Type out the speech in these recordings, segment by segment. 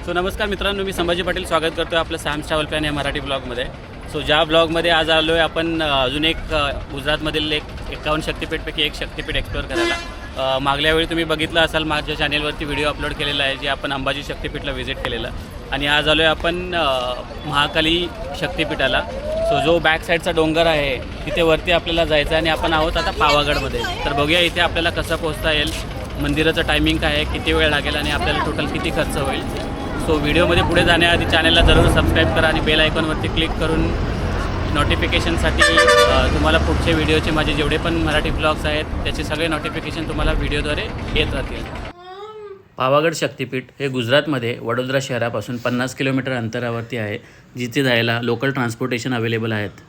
So नमस्कार मित्रांनो, मी संभाजी पाटील स्वागत करतो आपलं सॅम्स ट्रॅव्हल प्लॅन या मराठी ब्लॉगमध्ये. सो ज्या ब्लॉगमध्ये आज आलो आहे आपण अजून एक गुजरातमधील 51 शक्तिपीठपैकी एक शक्तिपीठ एक्सप्लोअर करायला. मागल्या वेळी तुम्ही बघितलं असाल माझ्या चॅनेलवरती व्हिडिओ अपलोड केलेला आहे, जे आपण अंबाजी शक्तिपीठला व्हिजिट केलेलं. आणि आज आलो आहे आपण महाकाली शक्तिपीठाला. सो जो बॅक साईडचा डोंगर आहे तिथे वरती आपल्याला जायचं आहे आणि आपण आहोत आता पावागडमध्ये. तर बघूया इथे आपल्याला कसं पोहोचता येईल, मंदिराचं टायमिंग काय आहे, किती वेळ लागेल आणि आपल्याला टोटल किती खर्च होईल. सो व्हिडिओमध्ये पुढे जाण्याआधी चॅनलला जरूर सबस्क्राईब करा आणि बेल आयकॉनवरती क्लिक करून नोटिफिकेशनसाठी तुम्हाला पुढचे व्हिडिओचे माझे जेवढे पण मराठी ब्लॉग्स आहेत त्याचे सगळे नोटिफिकेशन तुम्हाला व्हिडिओद्वारे येत राहतील. पावागड शक्तिपीठ हे गुजरातमध्ये वडोदरा शहरापासून 50 किलोमीटर अंतरावरती आहे, जिथे जायला लोकल ट्रान्सपोर्टेशन अवेलेबल आहेत.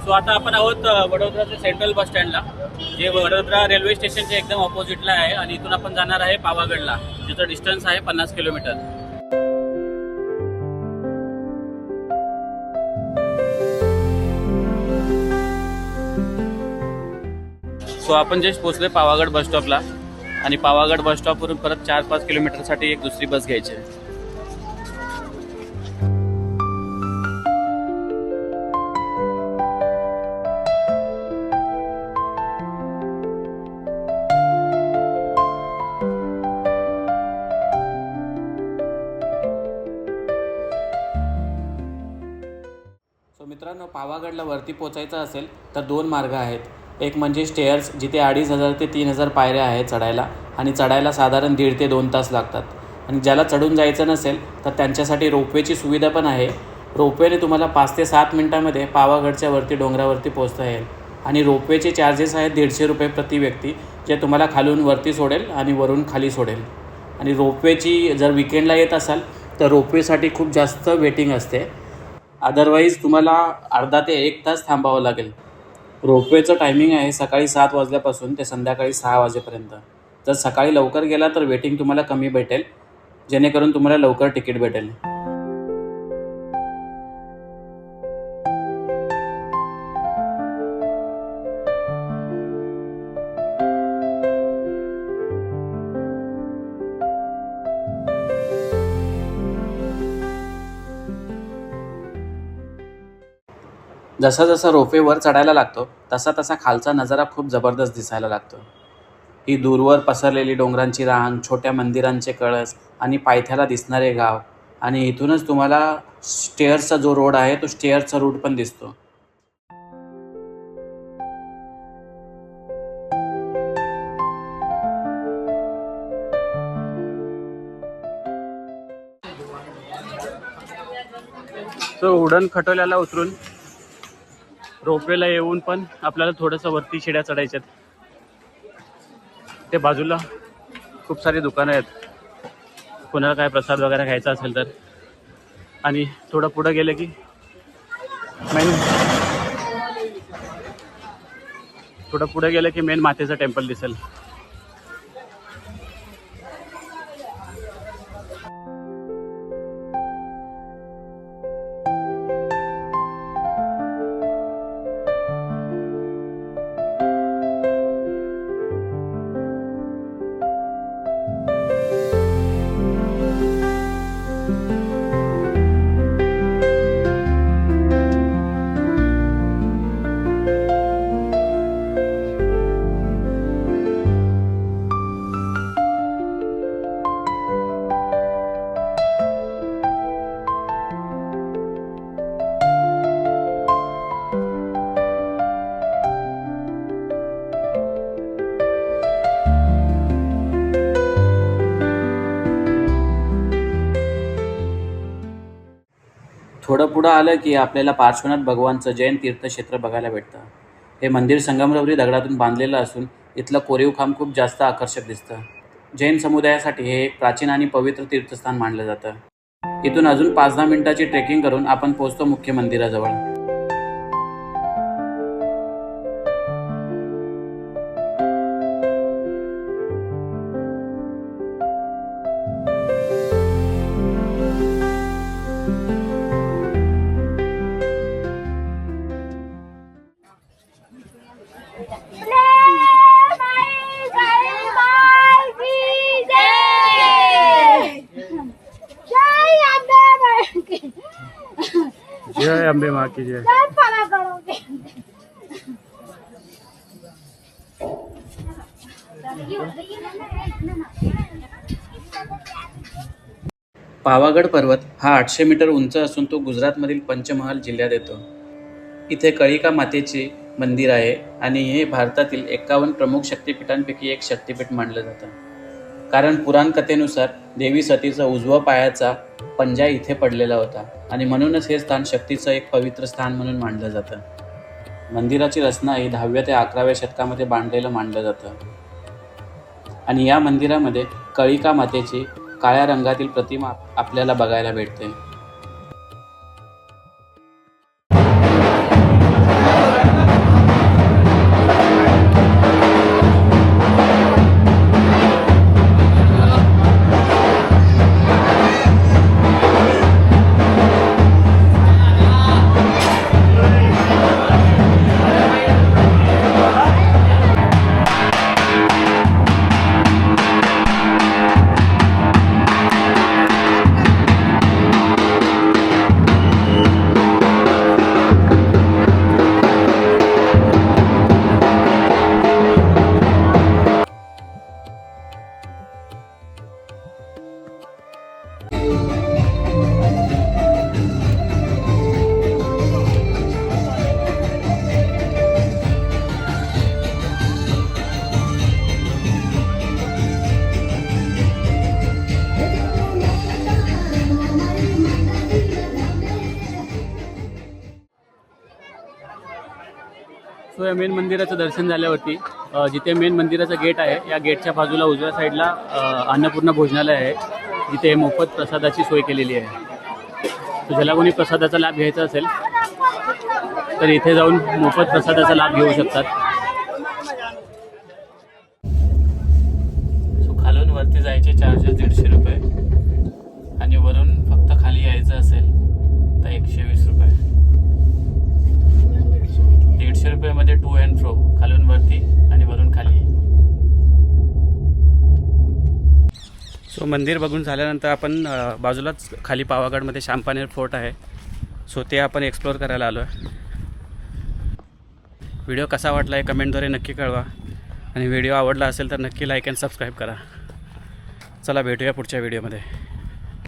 सो आता आपण आहोत वडोदराच्या सेंट्रल बस स्टँडला, जे वडोदरा रेल्वे स्टेशनच्या एकदम ऑपोजिटला आहे. आणि इथून आपण जाणार आहे पावागडला, जिचं डिस्टन्स आहे 50 किलोमीटर. सो आपण जस्ट पोहोचले पावागड बस स्टॉपला आणि पावागड बस स्टॉपवरून परत 4-5 किलोमीटरसाठी एक दुसरी बस घ्यायची आहे. सो मित्रांनो, पावागडला वरती पोचायचं असेल तर 2 मार्ग आहेत. एक म्हणजे स्टेअर्स, जिथे 2500 ते 3000 पायऱ्या आहेत चढायला, आणि चढायला साधारण 1.5 ते 2 तास लागतात. आणि ज्याला चढून जायचं नसेल तर त्यांच्यासाठी रोपवेची सुविधा पण आहे. रोपवेने तुम्हाला 5 ते 7 मिनटामध्ये पावागडच्या वरती डोंगरावरती पोहोचता येईल. आणि रोपवेचे चार्जेस आहेत 150 रुपये प्रति व्यक्ती, जे तुम्हाला खालून वरती सोडेल आणि वरून खाली सोडेल. आणि रोपवेची जर विकेंडला येत असाल तर रोपवेसाठी खूप जास्त वेटिंग असते. अदरवाईज तुम्हाला अर्धा ते 1 तास थांबावं लागेल. रोपवेचं टायमिंग आहे सकाळी 7 वाजल्यापासून ते संध्याकाळी 6 वाजेपर्यंत. जर सकाळी लवकर गेला तर वेटिंग तुम्हाला कमी भेटेल, जेणेकरून तुम्हाला लवकर तिकीट भेटेल. जसा जसा रोपवेवर चढायला लागतो तसा तसा खालचा नजारा खूप जबरदस्त दिसायला लागतो. ही दूरवर पसरलेली डोंगरांची रांग, छोट्या मंदिरांचे कळस आणि पायथ्याला दिसणारे गाव. आणि इथूनच तुम्हाला स्टेअर्सचा जो रोड आहे तो स्टेअर्सचा रूट पण दिसतो. तो उडण खटोल्याला उतरून रोपवेला येऊन पण आपल्याला थोडंसं वरती शिड्या चढायच्यात. ते बाजूला खूप सारी दुकानं आहेत, कोणाला काय प्रसाद वगैरे खायचा असेल तर. आणि थोडं पुढं गेलं की मेन मातेचं टेम्पल दिसेल. थोडं पुढं आलं की आपल्याला पार्श्वनाथ भगवानचं जैन तीर्थक्षेत्र बघायला भेटतं. हे मंदिर संगमरवरी दगडातून बांधलेलं असून इथलं कोरीव काम खूप जास्त आकर्षक दिसतं. जैन समुदायासाठी हे एक प्राचीन आणि पवित्र तीर्थस्थान मानलं जातं. इथून अजून 5-10 मिनिटाची ट्रेकिंग करून आपण पोहोचतो मुख्य मंदिराजवळ. जय अंबे माँ की जय। पावागड पर्वत हा 800 मीटर उंच असून तो गुजरातमधील पंचमहाल जिल्ह्यात येतो. इथे कळिका मातेचे मंदिर आहे आणि हे भारतातील 51 प्रमुख शक्तिपीठांपैकी एक शक्तिपीठ मानलं जातं. कारण पुराण कथेनुसार देवी सतीचा उजवा पायाचा पंजा इथे पडलेला होता आणि म्हणूनच हे स्थान शक्तीचं एक पवित्र स्थान म्हणून मानलं जातं. मंदिराची रचना ही 10व्या ते 11व्या शतकामध्ये बांधलेलं मानलं जातं आणि या मंदिरामध्ये कळिका मातेची काळ्या रंगातील प्रतिमा आपल्याला बघायला भेटते. सो या मेन मंदिराचं दर्शन झाल्यावरती जिथे मेन मंदिराचं गेट आहे या गेटच्या बाजूला उजव्या साईडला अन्नपूर्णा भोजनालय आहे, जिथे मोफत प्रसादाची सोय केलेली आहे. तर ज्याला कोणी प्रसादाचा लाभ घ्यायचा असेल तर इथे जाऊन मोफत प्रसादाचा लाभ घेऊ शकतात. सो खालून वरती जायचे चार्जेस 150 रुपये आणि वरून फक्त खाली यायचं असेल तर 120 रुपये. 150 रुपयामध्ये टू अँड फ्रो, खालून वरती आणि वरून खाली. सो मंदिर बघून झाल्यानंतर आपण बाजूलाच खाली पावागडमध्ये शांपानेर फोर्ट आहे, सो ते आपण एक्सप्लोअर करायला आलो आहे. व्हिडिओ कसा वाटला आहे कमेंटद्वारे नक्की कळवा आणि व्हिडिओ आवडला असेल तर नक्की लाईक अँड सबस्क्राईब करा. चला भेटूया पुढच्या व्हिडिओमध्ये.